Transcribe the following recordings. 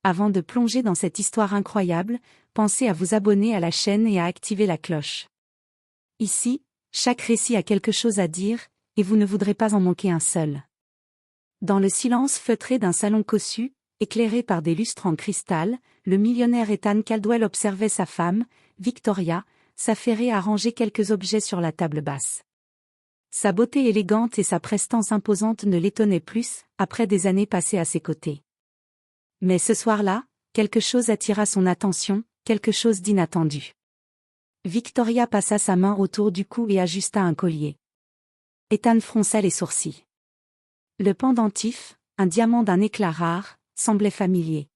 Avant de plonger dans cette histoire incroyable, pensez à vous abonner à la chaîne et à activer la cloche. Ici, chaque récit a quelque chose à dire, et vous ne voudrez pas en manquer un seul. Dans le silence feutré d'un salon cossu, éclairé par des lustres en cristal, le millionnaire Ethan Caldwell observait sa femme, Victoria, s'affairer à ranger quelques objets sur la table basse. Sa beauté élégante et sa prestance imposante ne l'étonnaient plus, après des années passées à ses côtés. Mais ce soir-là, quelque chose attira son attention, quelque chose d'inattendu. Victoria passa sa main autour du cou et ajusta un collier. Ethan fronça les sourcils. Le pendentif, un diamant d'un éclat rare, semblait familier.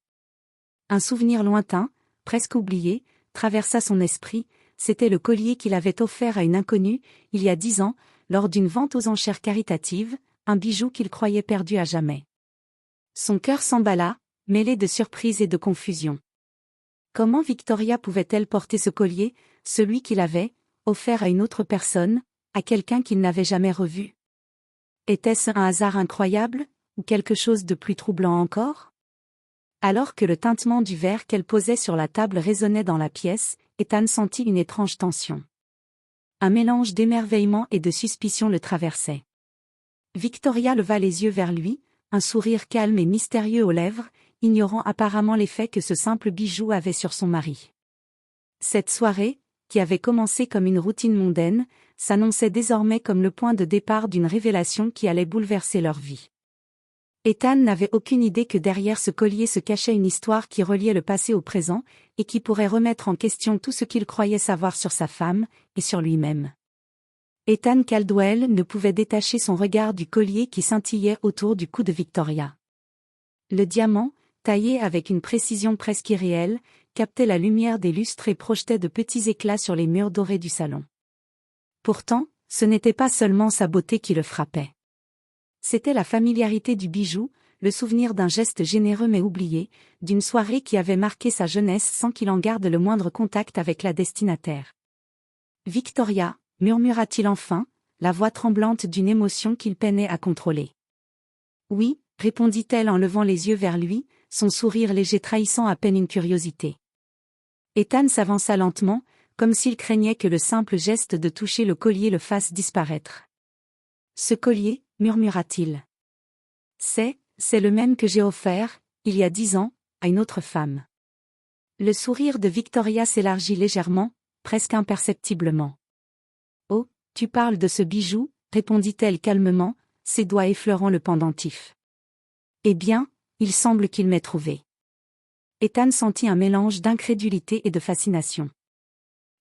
Un souvenir lointain, presque oublié, traversa son esprit. C'était le collier qu'il avait offert à une inconnue, il y a 10 ans, lors d'une vente aux enchères caritatives, un bijou qu'il croyait perdu à jamais. Son cœur s'emballa, mêlé de surprise et de confusion. Comment Victoria pouvait-elle porter ce collier, celui qu'il avait offert à une autre personne, à quelqu'un qu'il n'avait jamais revu? Était-ce un hasard incroyable, ou quelque chose de plus troublant encore? Alors que le tintement du verre qu'elle posait sur la table résonnait dans la pièce, Ethan sentit une étrange tension. Un mélange d'émerveillement et de suspicion le traversait. Victoria leva les yeux vers lui, un sourire calme et mystérieux aux lèvres, ignorant apparemment l'effet que ce simple bijou avait sur son mari. Cette soirée, qui avait commencé comme une routine mondaine, s'annonçait désormais comme le point de départ d'une révélation qui allait bouleverser leur vie. Ethan n'avait aucune idée que derrière ce collier se cachait une histoire qui reliait le passé au présent, et qui pourrait remettre en question tout ce qu'il croyait savoir sur sa femme, et sur lui-même. Ethan Caldwell ne pouvait détacher son regard du collier qui scintillait autour du cou de Victoria. Le diamant, taillé avec une précision presque irréelle, captait la lumière des lustres et projetait de petits éclats sur les murs dorés du salon. Pourtant, ce n'était pas seulement sa beauté qui le frappait. C'était la familiarité du bijou, le souvenir d'un geste généreux mais oublié, d'une soirée qui avait marqué sa jeunesse sans qu'il en garde le moindre contact avec la destinataire. « Victoria », murmura-t-il enfin, la voix tremblante d'une émotion qu'il peinait à contrôler. « Oui », répondit-elle en levant les yeux vers lui, son sourire léger trahissant à peine une curiosité. Ethan s'avança lentement, comme s'il craignait que le simple geste de toucher le collier le fasse disparaître. « Ce collier », murmura-t-il. « C'est le même que j'ai offert, il y a 10 ans, à une autre femme. » Le sourire de Victoria s'élargit légèrement, presque imperceptiblement. « Oh, tu parles de ce bijou », répondit-elle calmement, ses doigts effleurant le pendentif. « Eh bien, il semble qu'il m'ait trouvé. » Ethan sentit un mélange d'incrédulité et de fascination.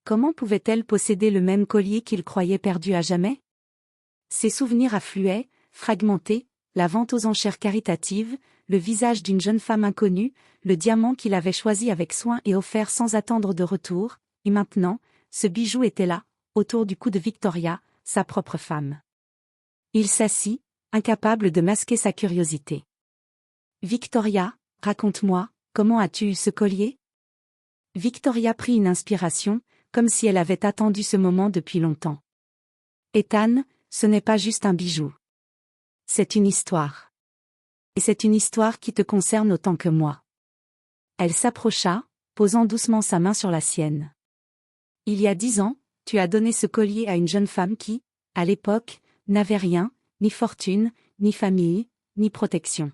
Comment pouvait-elle posséder le même collier qu'il croyait perdu à jamais? Ses souvenirs affluaient, fragmentés, la vente aux enchères caritatives, le visage d'une jeune femme inconnue, le diamant qu'il avait choisi avec soin et offert sans attendre de retour, et maintenant, ce bijou était là, autour du cou de Victoria, sa propre femme. Il s'assit, incapable de masquer sa curiosité. « Victoria, raconte-moi, comment as-tu eu ce collier ?» Victoria prit une inspiration, comme si elle avait attendu ce moment depuis longtemps. « Ethan, ce n'est pas juste un bijou. C'est une histoire. Et c'est une histoire qui te concerne autant que moi. » Elle s'approcha, posant doucement sa main sur la sienne. « Il y a 10 ans, tu as donné ce collier à une jeune femme qui, à l'époque, n'avait rien, ni fortune, ni famille, ni protection.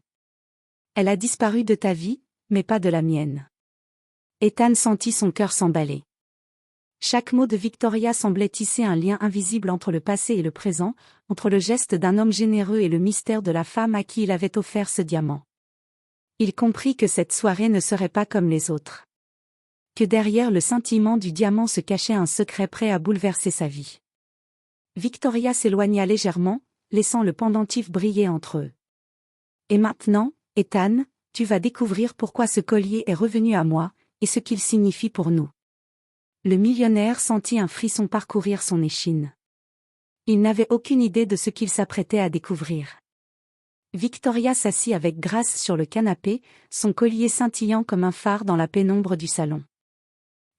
Elle a disparu de ta vie, mais pas de la mienne. » Ethan sentit son cœur s'emballer. Chaque mot de Victoria semblait tisser un lien invisible entre le passé et le présent, entre le geste d'un homme généreux et le mystère de la femme à qui il avait offert ce diamant. Il comprit que cette soirée ne serait pas comme les autres. Que derrière le scintillement du diamant se cachait un secret prêt à bouleverser sa vie. Victoria s'éloigna légèrement, laissant le pendentif briller entre eux. « Et maintenant, Ethan, tu vas découvrir pourquoi ce collier est revenu à moi, et ce qu'il signifie pour nous. » Le millionnaire sentit un frisson parcourir son échine. Il n'avait aucune idée de ce qu'il s'apprêtait à découvrir. Victoria s'assit avec grâce sur le canapé, son collier scintillant comme un phare dans la pénombre du salon.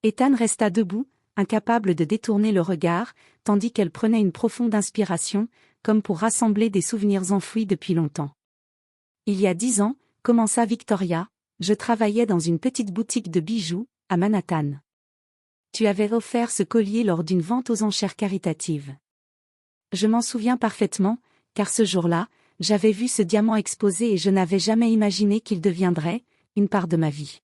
Ethan resta debout, incapable de détourner le regard, tandis qu'elle prenait une profonde inspiration, comme pour rassembler des souvenirs enfouis depuis longtemps. « Il y a 10 ans, commença Victoria, Je travaillais dans une petite boutique de bijoux, à Manhattan. Tu avais offert ce collier lors d'une vente aux enchères caritatives. Je m'en souviens parfaitement, car ce jour-là, j'avais vu ce diamant exposé et je n'avais jamais imaginé qu'il deviendrait une part de ma vie.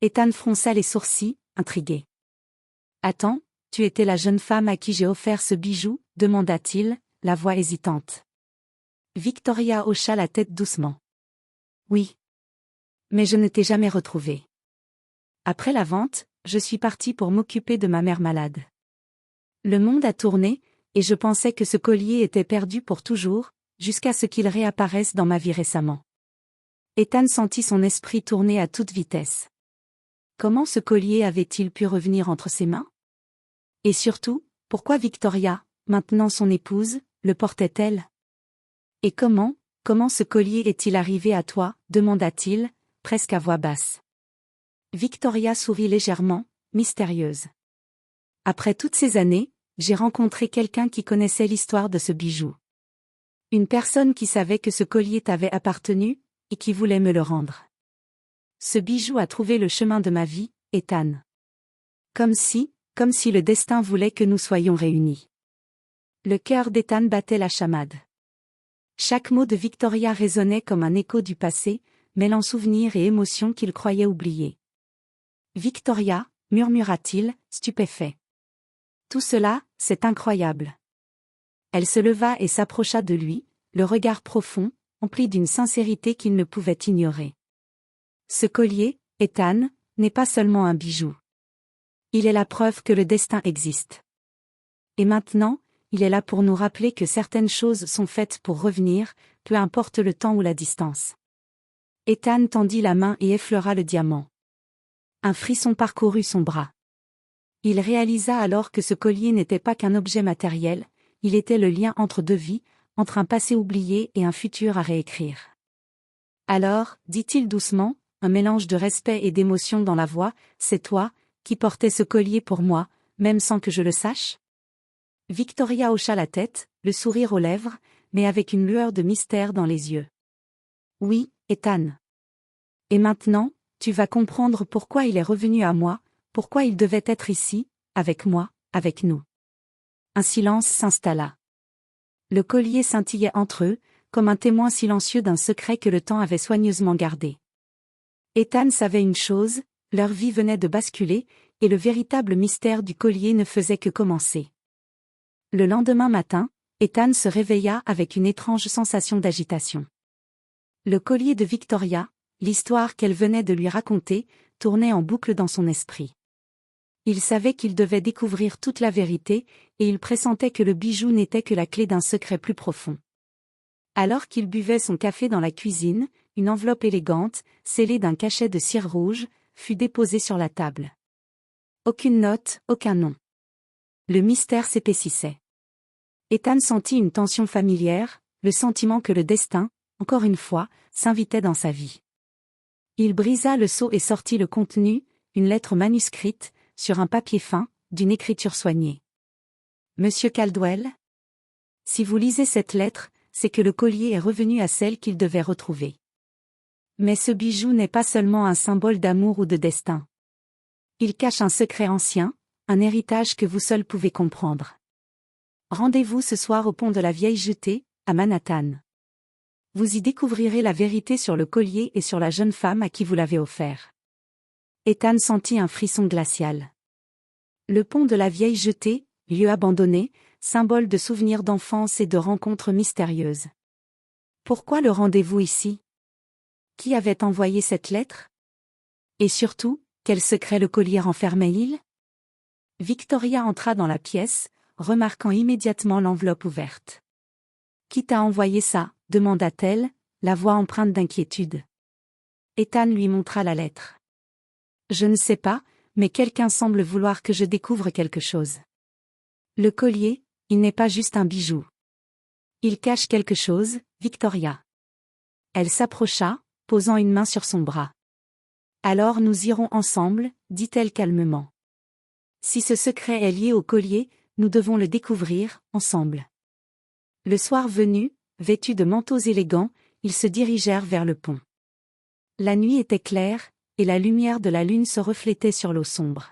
Ethan fronça les sourcils, intrigué. « Attends, tu étais la jeune femme à qui j'ai offert ce bijou ?» demanda-t-il, la voix hésitante. Victoria hocha la tête doucement. « Oui. Mais je ne t'ai jamais retrouvée. Après la vente, je suis partie pour m'occuper de ma mère malade. Le monde a tourné, et je pensais que ce collier était perdu pour toujours, jusqu'à ce qu'il réapparaisse dans ma vie récemment. » Ethan sentit son esprit tourner à toute vitesse. Comment ce collier avait-il pu revenir entre ses mains? Et surtout, pourquoi Victoria, maintenant son épouse, le portait-elle? Et comment ce collier est-il arrivé à toi? Demanda-t-il, presque à voix basse. Victoria sourit légèrement, mystérieuse. Après toutes ces années, j'ai rencontré quelqu'un qui connaissait l'histoire de ce bijou. Une personne qui savait que ce collier t'avait appartenu, et qui voulait me le rendre. Ce bijou a trouvé le chemin de ma vie, Ethan. Comme si le destin voulait que nous soyons réunis. Le cœur d'Ethan battait la chamade. Chaque mot de Victoria résonnait comme un écho du passé, mêlant souvenirs et émotions qu'il croyait oublier. Victoria, murmura-t-il, stupéfait. Tout cela, c'est incroyable. Elle se leva et s'approcha de lui, le regard profond, empli d'une sincérité qu'il ne pouvait ignorer. Ce collier, Ethan, n'est pas seulement un bijou. Il est la preuve que le destin existe. Et maintenant, il est là pour nous rappeler que certaines choses sont faites pour revenir, peu importe le temps ou la distance. Ethan tendit la main et effleura le diamant. Un frisson parcourut son bras. Il réalisa alors que ce collier n'était pas qu'un objet matériel, il était le lien entre deux vies, entre un passé oublié et un futur à réécrire. Alors, dit-il doucement, un mélange de respect et d'émotion dans la voix, c'est toi, qui portais ce collier pour moi, même sans que je le sache? Victoria hocha la tête, le sourire aux lèvres, mais avec une lueur de mystère dans les yeux. Oui, Ethan. Et maintenant, tu vas comprendre pourquoi il est revenu à moi, pourquoi il devait être ici, avec moi, avec nous. Un silence s'installa. Le collier scintillait entre eux, comme un témoin silencieux d'un secret que le temps avait soigneusement gardé. Ethan savait une chose, leur vie venait de basculer, et le véritable mystère du collier ne faisait que commencer. Le lendemain matin, Ethan se réveilla avec une étrange sensation d'agitation. Le collier de Victoria, l'histoire qu'elle venait de lui raconter, tournait en boucle dans son esprit. Il savait qu'il devait découvrir toute la vérité, et il pressentait que le bijou n'était que la clé d'un secret plus profond. Alors qu'il buvait son café dans la cuisine, une enveloppe élégante, scellée d'un cachet de cire rouge, fut déposée sur la table. Aucune note, aucun nom. Le mystère s'épaississait. Ethan sentit une tension familière, le sentiment que le destin, encore une fois, s'invitait dans sa vie. Il brisa le seau et sortit le contenu, une lettre manuscrite, sur un papier fin, d'une écriture soignée. Monsieur Caldwell? Si vous lisez cette lettre, c'est que le collier est revenu à celle qu'il devait retrouver. Mais ce bijou n'est pas seulement un symbole d'amour ou de destin. Il cache un secret ancien, un héritage que vous seul pouvez comprendre. Rendez-vous ce soir au pont de la Vieille Jetée, à Manhattan. Vous y découvrirez la vérité sur le collier et sur la jeune femme à qui vous l'avez offert. Ethan sentit un frisson glacial. Le pont de la Vieille Jetée, lieu abandonné, symbole de souvenirs d'enfance et de rencontres mystérieuses. Pourquoi le rendez-vous ici? Qui avait envoyé cette lettre? Et surtout, quel secret le collier renfermait-il? Victoria entra dans la pièce, remarquant immédiatement l'enveloppe ouverte. Qui t'a envoyé ça? Demanda-t-elle, la voix empreinte d'inquiétude. Ethan lui montra la lettre. Je ne sais pas, mais quelqu'un semble vouloir que je découvre quelque chose. Le collier, il n'est pas juste un bijou. Il cache quelque chose, Victoria. Elle s'approcha, posant une main sur son bras. Alors nous irons ensemble, dit-elle calmement. Si ce secret est lié au collier, nous devons le découvrir, ensemble. Le soir venu, vêtus de manteaux élégants, ils se dirigèrent vers le pont. La nuit était claire, et la lumière de la lune se reflétait sur l'eau sombre.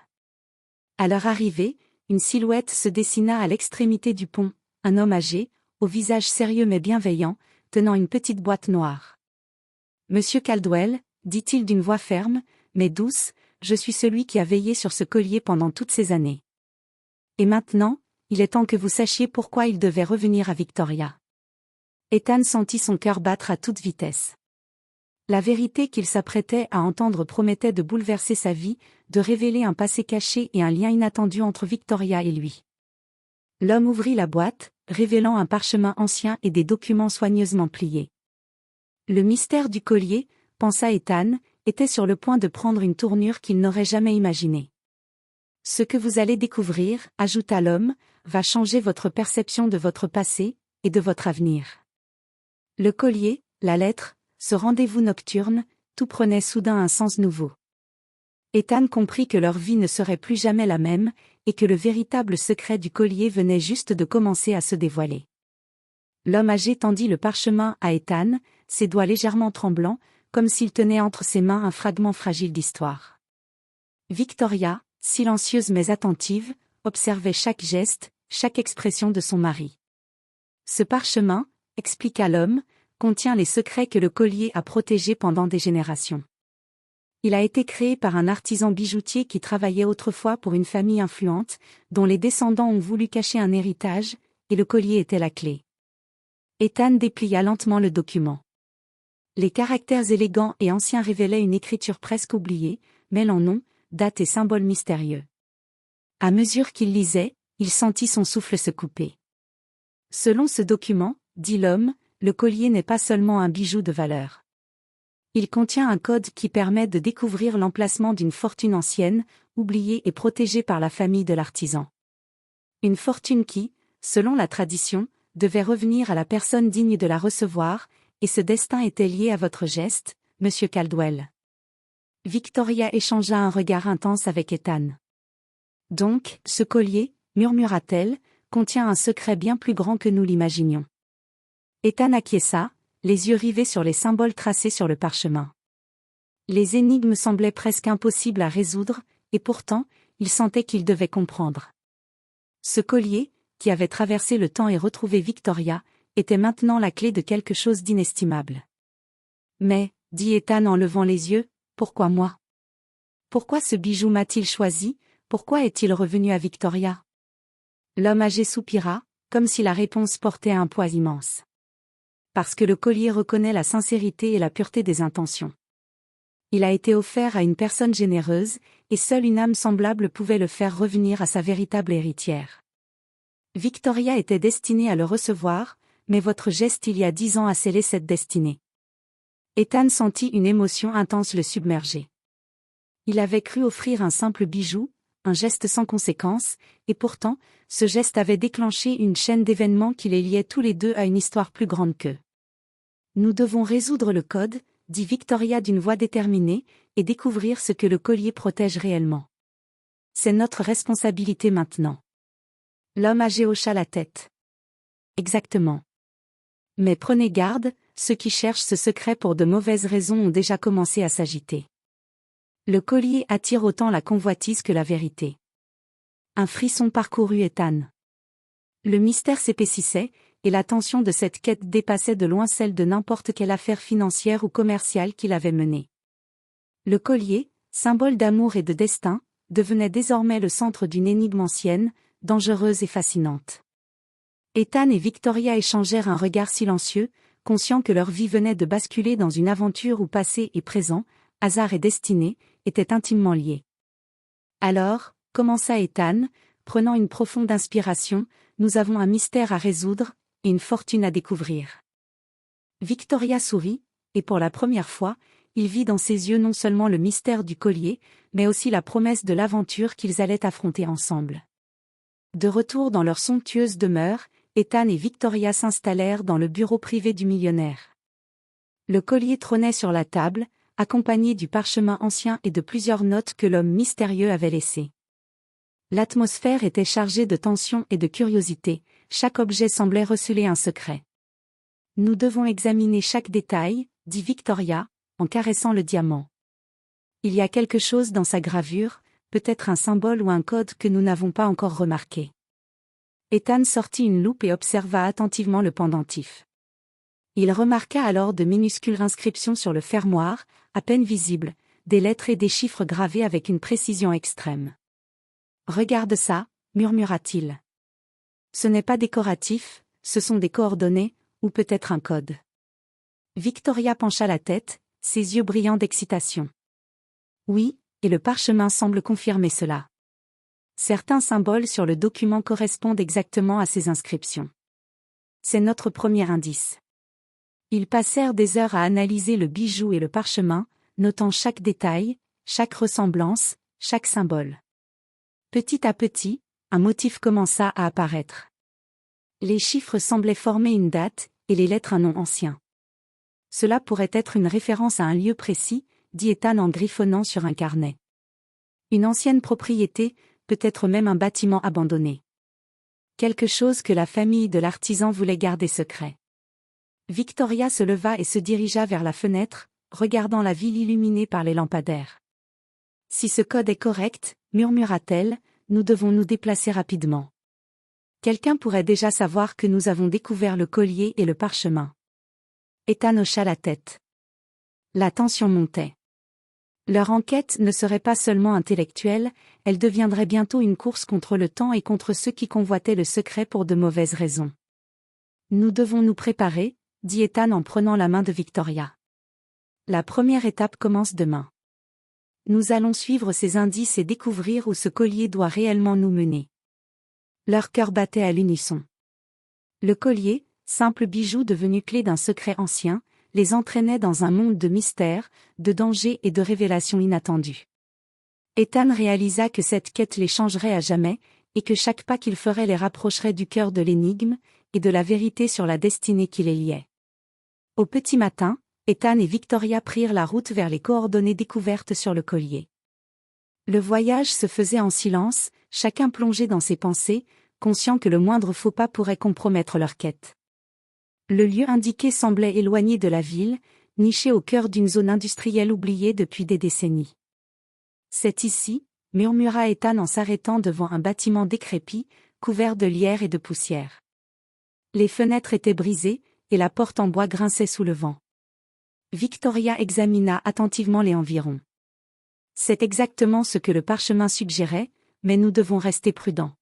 À leur arrivée, une silhouette se dessina à l'extrémité du pont, un homme âgé, au visage sérieux mais bienveillant, tenant une petite boîte noire. « Monsieur Caldwell, dit-il d'une voix ferme, mais douce, je suis celui qui a veillé sur ce collier pendant toutes ces années. Et maintenant, il est temps que vous sachiez pourquoi il devait revenir à Victoria. » Ethan sentit son cœur battre à toute vitesse. La vérité qu'il s'apprêtait à entendre promettait de bouleverser sa vie, de révéler un passé caché et un lien inattendu entre Victoria et lui. L'homme ouvrit la boîte, révélant un parchemin ancien et des documents soigneusement pliés. Le mystère du collier, pensa Ethan, était sur le point de prendre une tournure qu'il n'aurait jamais imaginée. « Ce que vous allez découvrir, ajouta l'homme, va changer votre perception de votre passé, et de votre avenir. » Le collier, la lettre, ce rendez-vous nocturne, tout prenait soudain un sens nouveau. Ethan comprit que leur vie ne serait plus jamais la même, et que le véritable secret du collier venait juste de commencer à se dévoiler. L'homme âgé tendit le parchemin à Ethan, ses doigts légèrement tremblants, comme s'il tenait entre ses mains un fragment fragile d'histoire. Victoria, silencieuse mais attentive, observait chaque geste, chaque expression de son mari. Ce parchemin, expliqua l'homme, contient les secrets que le collier a protégés pendant des générations. Il a été créé par un artisan bijoutier qui travaillait autrefois pour une famille influente, dont les descendants ont voulu cacher un héritage, et le collier était la clé. Ethan déplia lentement le document. Les caractères élégants et anciens révélaient une écriture presque oubliée, mêlant noms, dates et symboles mystérieux. À mesure qu'il lisait, il sentit son souffle se couper. Selon ce document, dit l'homme, le collier n'est pas seulement un bijou de valeur. Il contient un code qui permet de découvrir l'emplacement d'une fortune ancienne, oubliée et protégée par la famille de l'artisan. Une fortune qui, selon la tradition, devait revenir à la personne digne de la recevoir, et ce destin était lié à votre geste, monsieur Caldwell. Victoria échangea un regard intense avec Ethan. Donc, ce collier, murmura-t-elle, contient un secret bien plus grand que nous l'imaginions. Ethan acquiesça, les yeux rivés sur les symboles tracés sur le parchemin. Les énigmes semblaient presque impossibles à résoudre, et pourtant, il sentait qu'il devait comprendre. Ce collier, qui avait traversé le temps et retrouvé Victoria, était maintenant la clé de quelque chose d'inestimable. Mais, dit Ethan en levant les yeux, pourquoi moi? Pourquoi ce bijou m'a-t-il choisi? Pourquoi est-il revenu à Victoria? L'homme âgé soupira, comme si la réponse portait un poids immense. Parce que le collier reconnaît la sincérité et la pureté des intentions. Il a été offert à une personne généreuse, et seule une âme semblable pouvait le faire revenir à sa véritable héritière. Victoria était destinée à le recevoir, mais votre geste il y a 10 ans a scellé cette destinée. Ethan sentit une émotion intense le submerger. Il avait cru offrir un simple bijou, un geste sans conséquence, et pourtant, ce geste avait déclenché une chaîne d'événements qui les liait tous les deux à une histoire plus grande qu'eux. Nous devons résoudre le code, dit Victoria d'une voix déterminée, et découvrir ce que le collier protège réellement. C'est notre responsabilité maintenant. L'homme âgé hocha la tête. Exactement. Mais prenez garde, ceux qui cherchent ce secret pour de mauvaises raisons ont déjà commencé à s'agiter. Le collier attire autant la convoitise que la vérité. Un frisson parcourut Ethan. Le mystère s'épaississait, et la tension de cette quête dépassait de loin celle de n'importe quelle affaire financière ou commerciale qu'il avait menée. Le collier, symbole d'amour et de destin, devenait désormais le centre d'une énigme ancienne, dangereuse et fascinante. Ethan et Victoria échangèrent un regard silencieux, conscients que leur vie venait de basculer dans une aventure où passé et présent, hasard et destinée, étaient intimement liés. Alors, commença Ethan, prenant une profonde inspiration, nous avons un mystère à résoudre, et une fortune à découvrir. Victoria sourit, et pour la première fois, il vit dans ses yeux non seulement le mystère du collier, mais aussi la promesse de l'aventure qu'ils allaient affronter ensemble. De retour dans leur somptueuse demeure, Ethan et Victoria s'installèrent dans le bureau privé du millionnaire. Le collier trônait sur la table, accompagné du parchemin ancien et de plusieurs notes que l'homme mystérieux avait laissées. L'atmosphère était chargée de tension et de curiosité, chaque objet semblait receler un secret. Nous devons examiner chaque détail, dit Victoria, en caressant le diamant. Il y a quelque chose dans sa gravure, peut-être un symbole ou un code que nous n'avons pas encore remarqué. Ethan sortit une loupe et observa attentivement le pendentif. Il remarqua alors de minuscules inscriptions sur le fermoir, à peine visibles, des lettres et des chiffres gravés avec une précision extrême. « Regarde ça », murmura-t-il. « Ce n'est pas décoratif, ce sont des coordonnées, ou peut-être un code. » Victoria pencha la tête, ses yeux brillants d'excitation. Oui, et le parchemin semble confirmer cela. Certains symboles sur le document correspondent exactement à ces inscriptions. C'est notre premier indice. Ils passèrent des heures à analyser le bijou et le parchemin, notant chaque détail, chaque ressemblance, chaque symbole. Petit à petit, un motif commença à apparaître. Les chiffres semblaient former une date, et les lettres un nom ancien. Cela pourrait être une référence à un lieu précis, dit Ethan en griffonnant sur un carnet. Une ancienne propriété, peut-être même un bâtiment abandonné. Quelque chose que la famille de l'artisan voulait garder secret. Victoria se leva et se dirigea vers la fenêtre, regardant la ville illuminée par les lampadaires. Si ce code est correct, murmura-t-elle, nous devons nous déplacer rapidement. Quelqu'un pourrait déjà savoir que nous avons découvert le collier et le parchemin. Ethan hocha la tête. La tension montait. Leur enquête ne serait pas seulement intellectuelle, elle deviendrait bientôt une course contre le temps et contre ceux qui convoitaient le secret pour de mauvaises raisons. Nous devons nous préparer, dit Ethan en prenant la main de Victoria. La première étape commence demain. Nous allons suivre ces indices et découvrir où ce collier doit réellement nous mener. Leur cœur battait à l'unisson. Le collier, simple bijou devenu clé d'un secret ancien, les entraînait dans un monde de mystères, de dangers et de révélations inattendues. Ethan réalisa que cette quête les changerait à jamais, et que chaque pas qu'il ferait les rapprocherait du cœur de l'énigme, et de la vérité sur la destinée qui les liait. Au petit matin, Ethan et Victoria prirent la route vers les coordonnées découvertes sur le collier. Le voyage se faisait en silence, chacun plongé dans ses pensées, conscient que le moindre faux pas pourrait compromettre leur quête. Le lieu indiqué semblait éloigné de la ville, niché au cœur d'une zone industrielle oubliée depuis des décennies. « C'est ici », murmura Ethan en s'arrêtant devant un bâtiment décrépit, couvert de lierre et de poussière. Les fenêtres étaient brisées, et la porte en bois grinçait sous le vent. Victoria examina attentivement les environs. C'est exactement ce que le parchemin suggérait, mais nous devons rester prudents.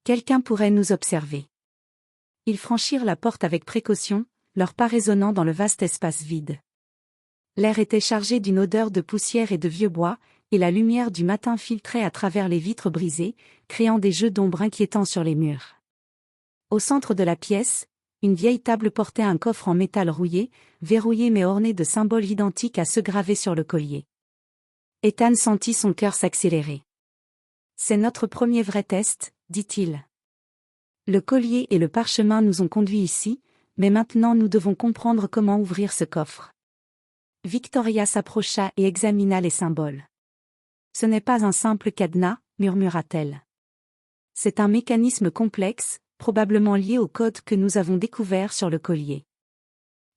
Quelqu'un pourrait nous observer. Ils franchirent la porte avec précaution, leurs pas résonnant dans le vaste espace vide. L'air était chargé d'une odeur de poussière et de vieux bois, et la lumière du matin filtrait à travers les vitres brisées, créant des jeux d'ombre inquiétants sur les murs. Au centre de la pièce, une vieille table portait un coffre en métal rouillé, verrouillé mais orné de symboles identiques à ceux gravés sur le collier. Ethan sentit son cœur s'accélérer. « C'est notre premier vrai test », dit-il. Le collier et le parchemin nous ont conduits ici, mais maintenant nous devons comprendre comment ouvrir ce coffre. Victoria s'approcha et examina les symboles. « Ce n'est pas un simple cadenas », murmura-t-elle. « C'est un mécanisme complexe, probablement lié au code que nous avons découvert sur le collier. »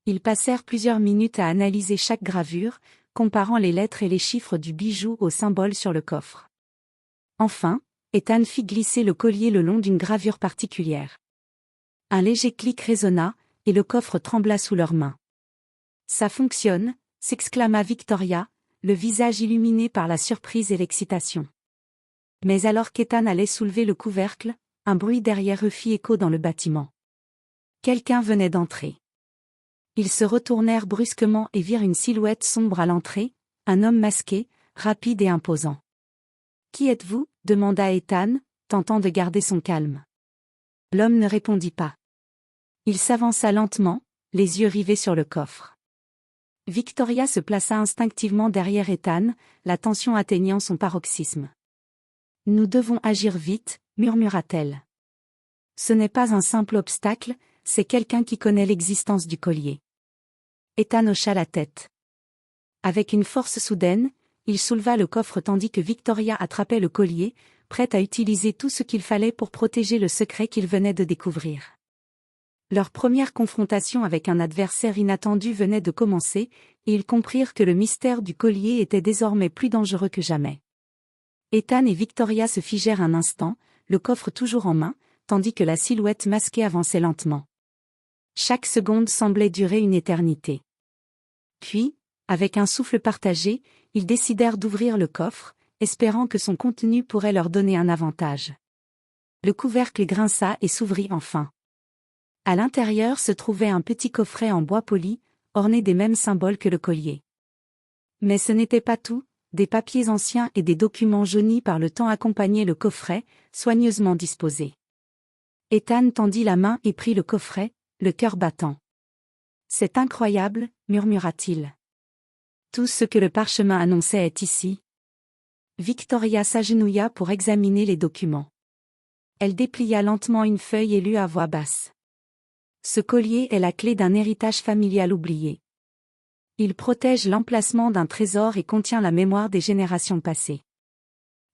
Ils passèrent plusieurs minutes à analyser chaque gravure, comparant les lettres et les chiffres du bijou aux symboles sur le coffre. Enfin, Ethan fit glisser le collier le long d'une gravure particulière. Un léger clic résonna, et le coffre trembla sous leurs mains. « Ça fonctionne », s'exclama Victoria, le visage illuminé par la surprise et l'excitation. Mais alors qu'Ethan allait soulever le couvercle, un bruit derrière eux fit écho dans le bâtiment. Quelqu'un venait d'entrer. Ils se retournèrent brusquement et virent une silhouette sombre à l'entrée, un homme masqué, rapide et imposant. « Qui êtes-vous » demanda Ethan, tentant de garder son calme. L'homme ne répondit pas. Il s'avança lentement, les yeux rivés sur le coffre. Victoria se plaça instinctivement derrière Ethan, la tension atteignant son paroxysme. « Nous devons agir vite », murmura-t-elle. « Ce n'est pas un simple obstacle, c'est quelqu'un qui connaît l'existence du collier. » Ethan hocha la tête. Avec une force soudaine, il souleva le coffre tandis que Victoria attrapait le collier, prête à utiliser tout ce qu'il fallait pour protéger le secret qu'il venait de découvrir. Leur première confrontation avec un adversaire inattendu venait de commencer, et ils comprirent que le mystère du collier était désormais plus dangereux que jamais. Ethan et Victoria se figèrent un instant, le coffre toujours en main, tandis que la silhouette masquée avançait lentement. Chaque seconde semblait durer une éternité. Puis, avec un souffle partagé, ils décidèrent d'ouvrir le coffre, espérant que son contenu pourrait leur donner un avantage. Le couvercle grinça et s'ouvrit enfin. À l'intérieur se trouvait un petit coffret en bois poli, orné des mêmes symboles que le collier. Mais ce n'était pas tout, des papiers anciens et des documents jaunis par le temps accompagnaient le coffret, soigneusement disposés. Ethan tendit la main et prit le coffret, le cœur battant. « C'est incroyable, murmura-t-il. Tout ce que le parchemin annonçait est ici. » Victoria s'agenouilla pour examiner les documents. Elle déplia lentement une feuille et lut à voix basse. Ce collier est la clé d'un héritage familial oublié. Il protège l'emplacement d'un trésor et contient la mémoire des générations passées.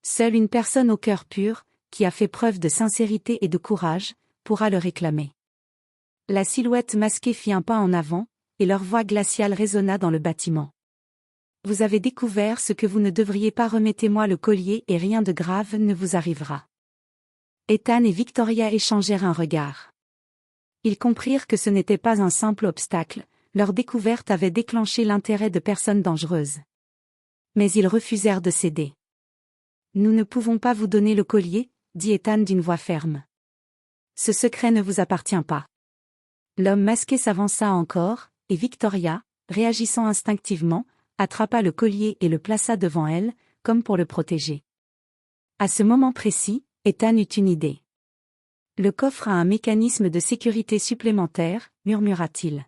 Seule une personne au cœur pur, qui a fait preuve de sincérité et de courage, pourra le réclamer. La silhouette masquée fit un pas en avant, et leur voix glaciale résonna dans le bâtiment. Vous avez découvert ce que vous ne devriez pas, remettez-moi le collier et rien de grave ne vous arrivera. Ethan et Victoria échangèrent un regard. Ils comprirent que ce n'était pas un simple obstacle, leur découverte avait déclenché l'intérêt de personnes dangereuses. Mais ils refusèrent de céder. Nous ne pouvons pas vous donner le collier, dit Ethan d'une voix ferme. Ce secret ne vous appartient pas. L'homme masqué s'avança encore, et Victoria, réagissant instinctivement, attrapa le collier et le plaça devant elle, comme pour le protéger. À ce moment précis, Ethan eut une idée. Le coffre a un mécanisme de sécurité supplémentaire, murmura-t-il.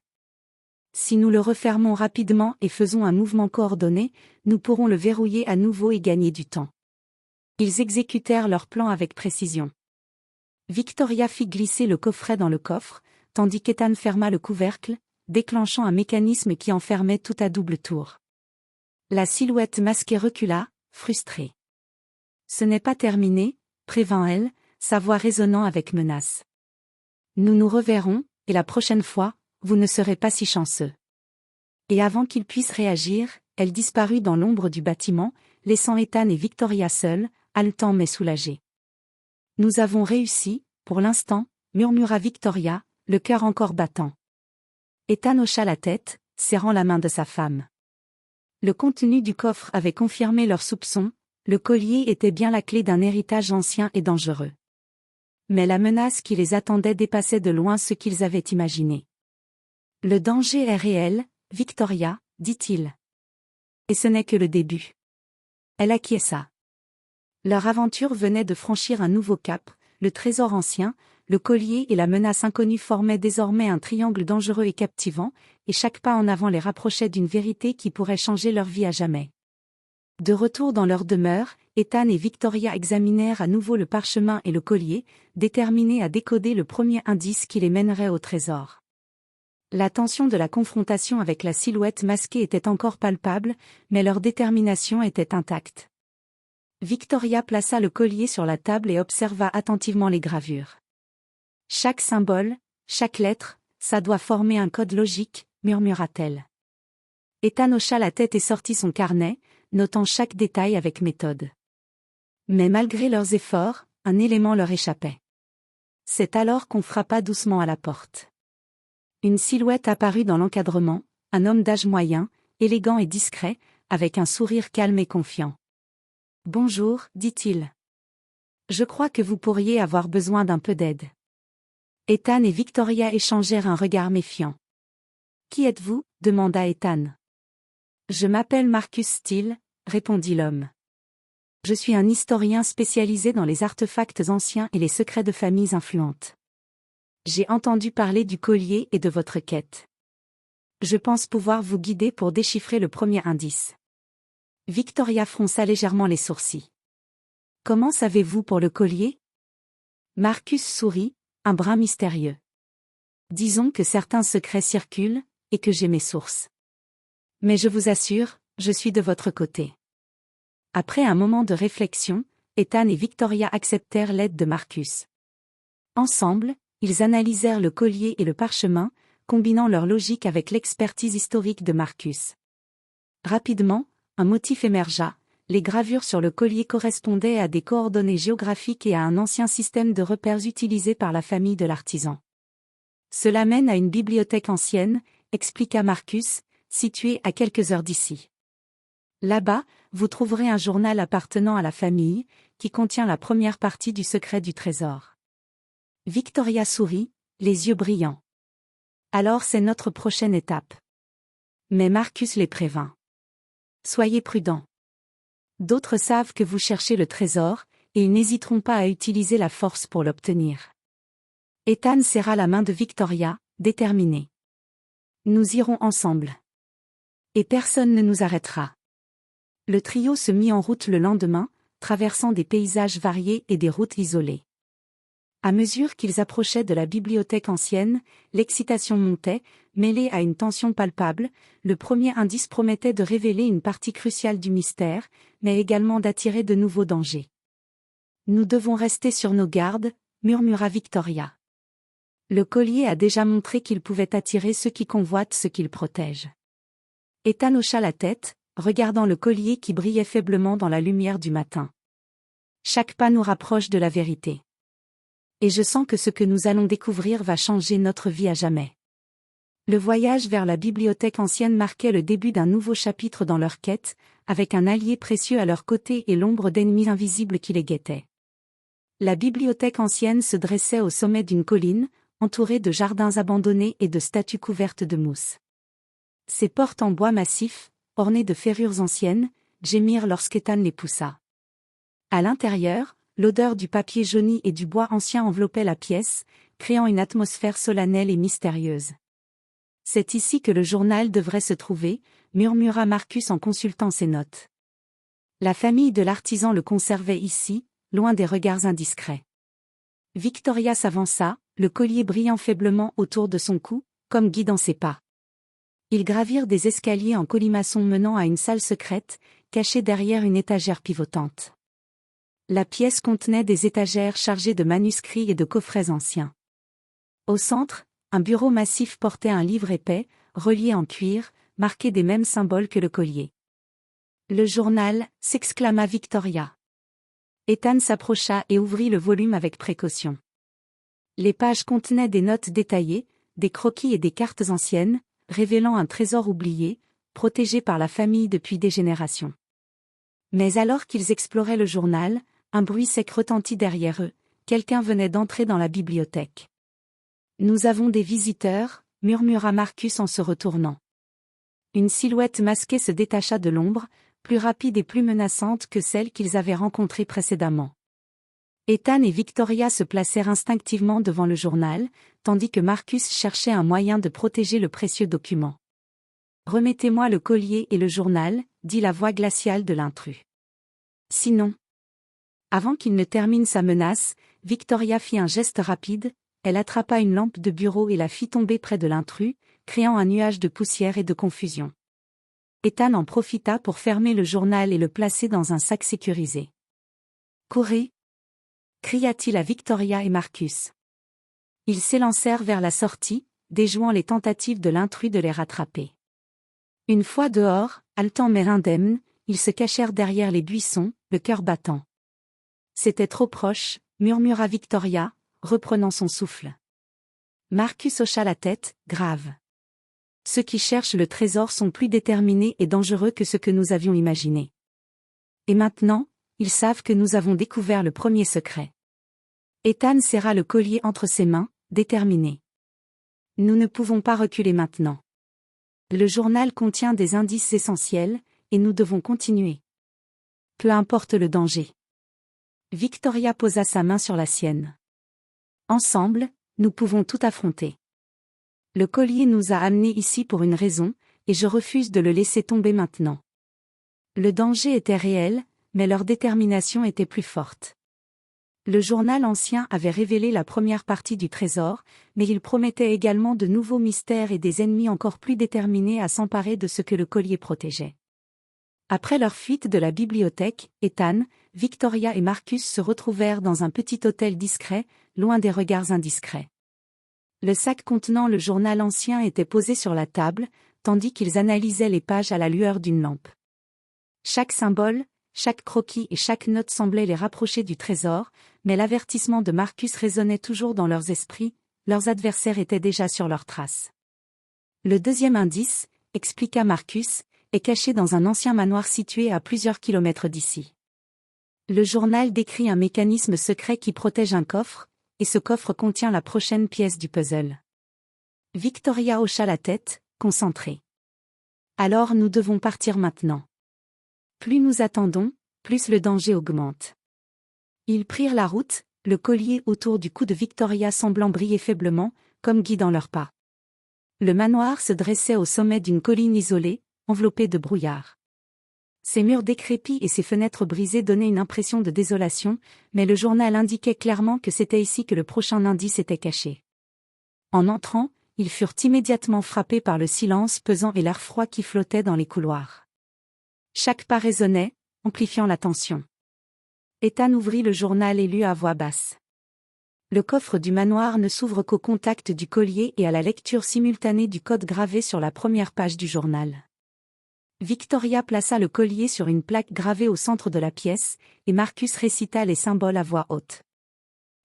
Si nous le refermons rapidement et faisons un mouvement coordonné, nous pourrons le verrouiller à nouveau et gagner du temps. Ils exécutèrent leur plan avec précision. Victoria fit glisser le coffret dans le coffre, tandis qu'Ethan ferma le couvercle, déclenchant un mécanisme qui enfermait tout à double tour. La silhouette masquée recula, frustrée. Ce n'est pas terminé, prévint-elle, sa voix résonnant avec menace. Nous nous reverrons, et la prochaine fois, vous ne serez pas si chanceux. Et avant qu'il puisse réagir, elle disparut dans l'ombre du bâtiment, laissant Ethan et Victoria seuls, haletants mais soulagés. Nous avons réussi, pour l'instant, murmura Victoria, le cœur encore battant. Ethan hocha la tête, serrant la main de sa femme. Le contenu du coffre avait confirmé leurs soupçons, le collier était bien la clé d'un héritage ancien et dangereux. Mais la menace qui les attendait dépassait de loin ce qu'ils avaient imaginé. Le danger est réel, Victoria, dit-il. Et ce n'est que le début. Elle acquiesça. Leur aventure venait de franchir un nouveau cap, le trésor ancien, le collier et la menace inconnue formaient désormais un triangle dangereux et captivant, et chaque pas en avant les rapprochait d'une vérité qui pourrait changer leur vie à jamais. De retour dans leur demeure, Ethan et Victoria examinèrent à nouveau le parchemin et le collier, déterminés à décoder le premier indice qui les mènerait au trésor. La tension de la confrontation avec la silhouette masquée était encore palpable, mais leur détermination était intacte. Victoria plaça le collier sur la table et observa attentivement les gravures. Chaque symbole, chaque lettre, ça doit former un code logique, murmura-t-elle. Ethan hocha la tête et sortit son carnet, notant chaque détail avec méthode. Mais malgré leurs efforts, un élément leur échappait. C'est alors qu'on frappa doucement à la porte. Une silhouette apparut dans l'encadrement, un homme d'âge moyen, élégant et discret, avec un sourire calme et confiant. « Bonjour, dit-il. Je crois que vous pourriez avoir besoin d'un peu d'aide. » Ethan et Victoria échangèrent un regard méfiant. « Qui êtes-vous » demanda Ethan. « Je m'appelle Marcus Steele » répondit l'homme. « Je suis un historien spécialisé dans les artefacts anciens et les secrets de familles influentes. J'ai entendu parler du collier et de votre quête. Je pense pouvoir vous guider pour déchiffrer le premier indice. » Victoria fronça légèrement les sourcils. « Comment savez-vous pour le collier ?» Marcus sourit, un brin mystérieux. « Disons que certains secrets circulent, et que j'ai mes sources. Mais je vous assure, je suis de votre côté. » Après un moment de réflexion, Ethan et Victoria acceptèrent l'aide de Marcus. Ensemble, Ils analysèrent le collier et le parchemin, combinant leur logique avec l'expertise historique de Marcus. Rapidement, un motif émergea. Les gravures sur le collier correspondaient à des coordonnées géographiques et à un ancien système de repères utilisé par la famille de l'artisan. Cela mène à une bibliothèque ancienne, expliqua Marcus, située à quelques heures d'ici. Là-bas, vous trouverez un journal appartenant à la famille, qui contient la première partie du secret du trésor. Victoria sourit, les yeux brillants. Alors c'est notre prochaine étape. Mais Marcus les prévint. Soyez prudents. D'autres savent que vous cherchez le trésor, et ils n'hésiteront pas à utiliser la force pour l'obtenir. Ethan serra la main de Victoria, déterminé. Nous irons ensemble. Et personne ne nous arrêtera. Le trio se mit en route le lendemain, traversant des paysages variés et des routes isolées. À mesure qu'ils approchaient de la bibliothèque ancienne, l'excitation montait, mêlée à une tension palpable. Le premier indice promettait de révéler une partie cruciale du mystère, mais également d'attirer de nouveaux dangers. Nous devons rester sur nos gardes, murmura Victoria. Le collier a déjà montré qu'il pouvait attirer ceux qui convoitent ce qu'il protège. Ethan hocha la tête, regardant le collier qui brillait faiblement dans la lumière du matin. Chaque pas nous rapproche de la vérité. Et je sens que ce que nous allons découvrir va changer notre vie à jamais. Le voyage vers la bibliothèque ancienne marquait le début d'un nouveau chapitre dans leur quête, avec un allié précieux à leur côté et l'ombre d'ennemis invisibles qui les guettaient. La bibliothèque ancienne se dressait au sommet d'une colline, entourée de jardins abandonnés et de statues couvertes de mousse. Ses portes en bois massif, ornées de ferrures anciennes, gémirent lorsqu'Ethan les poussa. À l'intérieur, l'odeur du papier jauni et du bois ancien enveloppait la pièce, créant une atmosphère solennelle et mystérieuse. C'est ici que le journal devrait se trouver, murmura Marcus en consultant ses notes. La famille de l'artisan le conservait ici, loin des regards indiscrets. Victoria s'avança, le collier brillant faiblement autour de son cou, comme guidant ses pas. Ils gravirent des escaliers en colimaçon menant à une salle secrète, cachée derrière une étagère pivotante. La pièce contenait des étagères chargées de manuscrits et de coffrets anciens. Au centre, un bureau massif portait un livre épais, relié en cuir, marqué des mêmes symboles que le collier. Le journal, s'exclama Victoria. Ethan s'approcha et ouvrit le volume avec précaution. Les pages contenaient des notes détaillées, des croquis et des cartes anciennes, révélant un trésor oublié, protégé par la famille depuis des générations. Mais alors qu'ils exploraient le journal, un bruit sec retentit derrière eux, quelqu'un venait d'entrer dans la bibliothèque. « Nous avons des visiteurs », murmura Marcus en se retournant. Une silhouette masquée se détacha de l'ombre, plus rapide et plus menaçante que celle qu'ils avaient rencontrée précédemment. Ethan et Victoria se placèrent instinctivement devant le journal, tandis que Marcus cherchait un moyen de protéger le précieux document. « Remettez-moi le collier et le journal », dit la voix glaciale de l'intrus. « Sinon… » Avant qu'il ne termine sa menace, Victoria fit un geste rapide, elle attrapa une lampe de bureau et la fit tomber près de l'intrus, créant un nuage de poussière et de confusion. Ethan en profita pour fermer le journal et le placer dans un sac sécurisé. « Courez !» cria-t-il à Victoria et Marcus. Ils s'élancèrent vers la sortie, déjouant les tentatives de l'intrus de les rattraper. Une fois dehors, haletant mais indemnes, ils se cachèrent derrière les buissons, le cœur battant. C'était trop proche, murmura Victoria, reprenant son souffle. Marcus hocha la tête, grave. Ceux qui cherchent le trésor sont plus déterminés et dangereux que ce que nous avions imaginé. Et maintenant, ils savent que nous avons découvert le premier secret. Ethan serra le collier entre ses mains, déterminé. Nous ne pouvons pas reculer maintenant. Le journal contient des indices essentiels, et nous devons continuer. Peu importe le danger. Victoria posa sa main sur la sienne. Ensemble, nous pouvons tout affronter. Le collier nous a amenés ici pour une raison, et je refuse de le laisser tomber maintenant. Le danger était réel, mais leur détermination était plus forte. Le journal ancien avait révélé la première partie du trésor, mais il promettait également de nouveaux mystères et des ennemis encore plus déterminés à s'emparer de ce que le collier protégeait. Après leur fuite de la bibliothèque, Ethan, Victoria et Marcus se retrouvèrent dans un petit hôtel discret, loin des regards indiscrets. Le sac contenant le journal ancien était posé sur la table, tandis qu'ils analysaient les pages à la lueur d'une lampe. Chaque symbole, chaque croquis et chaque note semblaient les rapprocher du trésor, mais l'avertissement de Marcus résonnait toujours dans leurs esprits, leurs adversaires étaient déjà sur leurs traces. Le deuxième indice, expliqua Marcus, est caché dans un ancien manoir situé à plusieurs kilomètres d'ici. Le journal décrit un mécanisme secret qui protège un coffre, et ce coffre contient la prochaine pièce du puzzle. Victoria hocha la tête, concentrée. Alors nous devons partir maintenant. Plus nous attendons, plus le danger augmente. Ils prirent la route, le collier autour du cou de Victoria semblant briller faiblement, comme guidant leurs pas. Le manoir se dressait au sommet d'une colline isolée, enveloppée de brouillard. Ses murs décrépits et ses fenêtres brisées donnaient une impression de désolation, mais le journal indiquait clairement que c'était ici que le prochain indice était caché. En entrant, ils furent immédiatement frappés par le silence pesant et l'air froid qui flottait dans les couloirs. Chaque pas résonnait, amplifiant la tension. Ethan ouvrit le journal et lut à voix basse. Le coffre du manoir ne s'ouvre qu'au contact du collier et à la lecture simultanée du code gravé sur la première page du journal. Victoria plaça le collier sur une plaque gravée au centre de la pièce, et Marcus récita les symboles à voix haute.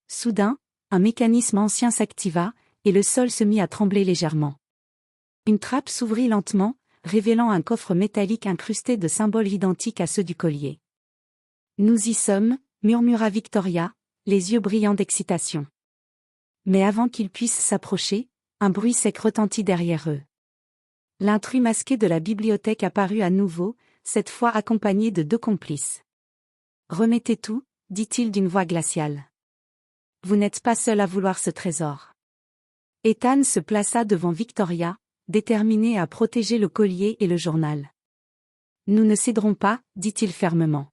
Soudain, un mécanisme ancien s'activa, et le sol se mit à trembler légèrement. Une trappe s'ouvrit lentement, révélant un coffre métallique incrusté de symboles identiques à ceux du collier. « Nous y sommes », murmura Victoria, les yeux brillants d'excitation. Mais avant qu'ils puissent s'approcher, un bruit sec retentit derrière eux. L'intrus masqué de la bibliothèque apparut à nouveau, cette fois accompagné de 2 complices. « Remettez tout », dit-il d'une voix glaciale. « Vous n'êtes pas seul à vouloir ce trésor. » Ethan se plaça devant Victoria, déterminé à protéger le collier et le journal. « Nous ne céderons pas, dit-il fermement.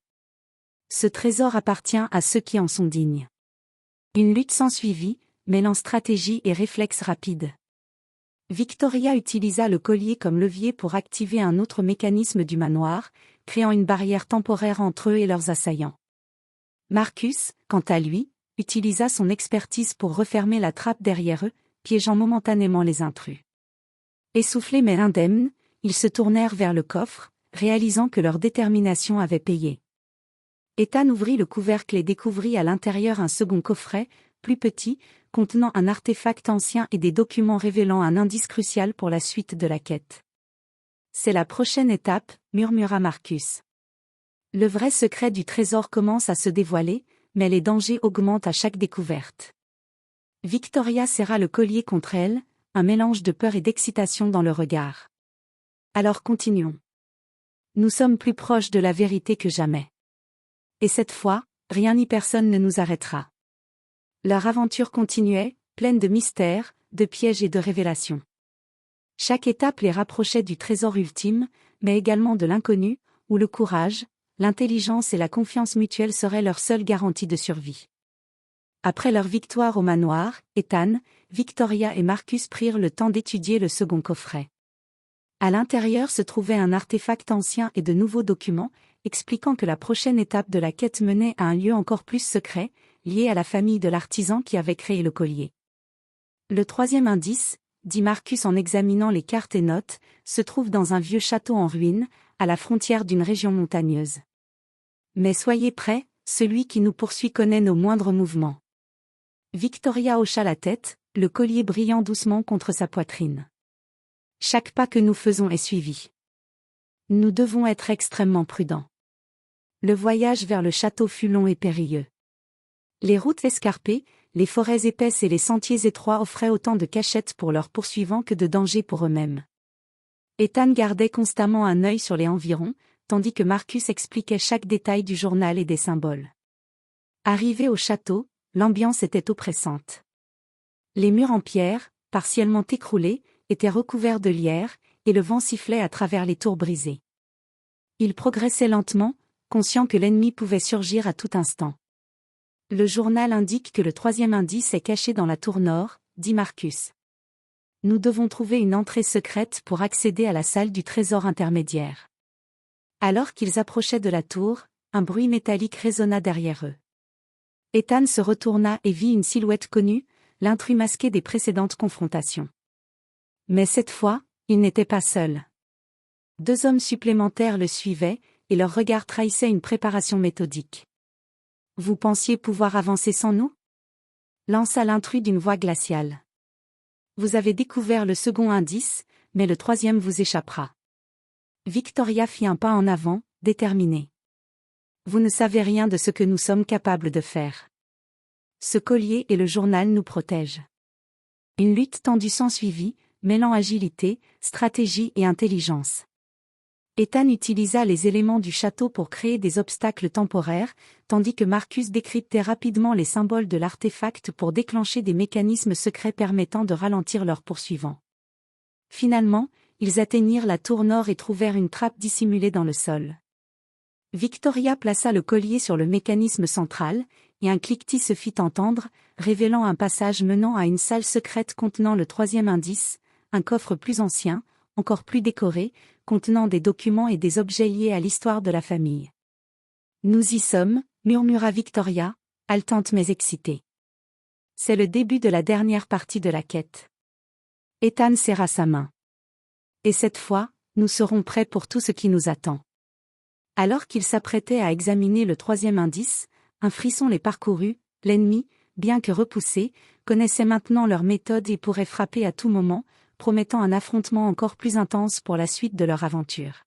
Ce trésor appartient à ceux qui en sont dignes. » Une lutte s'ensuivit, mêlant stratégie et réflexe rapide. Victoria utilisa le collier comme levier pour activer un autre mécanisme du manoir, créant une barrière temporaire entre eux et leurs assaillants. Marcus, quant à lui, utilisa son expertise pour refermer la trappe derrière eux, piégeant momentanément les intrus. Essoufflés mais indemnes, ils se tournèrent vers le coffre, réalisant que leur détermination avait payé. Ethan ouvrit le couvercle et découvrit à l'intérieur un second coffret, plus petit, contenant un artefact ancien et des documents révélant un indice crucial pour la suite de la quête. « C'est la prochaine étape », murmura Marcus. Le vrai secret du trésor commence à se dévoiler, mais les dangers augmentent à chaque découverte. Victoria serra le collier contre elle, un mélange de peur et d'excitation dans le regard. « Alors continuons. Nous sommes plus proches de la vérité que jamais. Et cette fois, rien ni personne ne nous arrêtera. » Leur aventure continuait, pleine de mystères, de pièges et de révélations. Chaque étape les rapprochait du trésor ultime, mais également de l'inconnu, où le courage, l'intelligence et la confiance mutuelle seraient leur seule garantie de survie. Après leur victoire au manoir, Ethan, Victoria et Marcus prirent le temps d'étudier le second coffret. À l'intérieur se trouvait un artefact ancien et de nouveaux documents, expliquant que la prochaine étape de la quête menait à un lieu encore plus secret, lié à la famille de l'artisan qui avait créé le collier. Le troisième indice, dit Marcus en examinant les cartes et notes, se trouve dans un vieux château en ruine, à la frontière d'une région montagneuse. Mais soyez prêts, celui qui nous poursuit connaît nos moindres mouvements. Victoria hocha la tête, le collier brillant doucement contre sa poitrine. Chaque pas que nous faisons est suivi. Nous devons être extrêmement prudents. Le voyage vers le château fut long et périlleux. Les routes escarpées, les forêts épaisses et les sentiers étroits offraient autant de cachettes pour leurs poursuivants que de dangers pour eux-mêmes. Ethan gardait constamment un œil sur les environs, tandis que Marcus expliquait chaque détail du journal et des symboles. Arrivés au château, l'ambiance était oppressante. Les murs en pierre, partiellement écroulés, étaient recouverts de lierre, et le vent sifflait à travers les tours brisées. Ils progressaient lentement, conscients que l'ennemi pouvait surgir à tout instant. Le journal indique que le troisième indice est caché dans la tour nord, dit Marcus. Nous devons trouver une entrée secrète pour accéder à la salle du trésor intermédiaire. Alors qu'ils approchaient de la tour, un bruit métallique résonna derrière eux. Ethan se retourna et vit une silhouette connue, l'intrus masqué des précédentes confrontations. Mais cette fois, il n'était pas seul. 2 hommes supplémentaires le suivaient, et leur regard trahissait une préparation méthodique. « Vous pensiez pouvoir avancer sans nous ?» lança l'intrus d'une voix glaciale. « Vous avez découvert le second indice, mais le troisième vous échappera. » Victoria fit un pas en avant, déterminée. « Vous ne savez rien de ce que nous sommes capables de faire. Ce collier et le journal nous protègent. » Une lutte tendue s'ensuivit, mêlant agilité, stratégie et intelligence. Ethan utilisa les éléments du château pour créer des obstacles temporaires, tandis que Marcus décryptait rapidement les symboles de l'artefact pour déclencher des mécanismes secrets permettant de ralentir leurs poursuivants. Finalement, ils atteignirent la tour nord et trouvèrent une trappe dissimulée dans le sol. Victoria plaça le collier sur le mécanisme central, et un cliquetis se fit entendre, révélant un passage menant à une salle secrète contenant le troisième indice, un coffre plus ancien, encore plus décoré, contenant des documents et des objets liés à l'histoire de la famille. « Nous y sommes », murmura Victoria, haletante mais excitée. « C'est le début de la dernière partie de la quête. » Ethan serra sa main. « Et cette fois, nous serons prêts pour tout ce qui nous attend. » Alors qu'il s'apprêtait à examiner le troisième indice, un frisson les parcourut, l'ennemi, bien que repoussé, connaissait maintenant leur méthode et pourrait frapper à tout moment, promettant un affrontement encore plus intense pour la suite de leur aventure.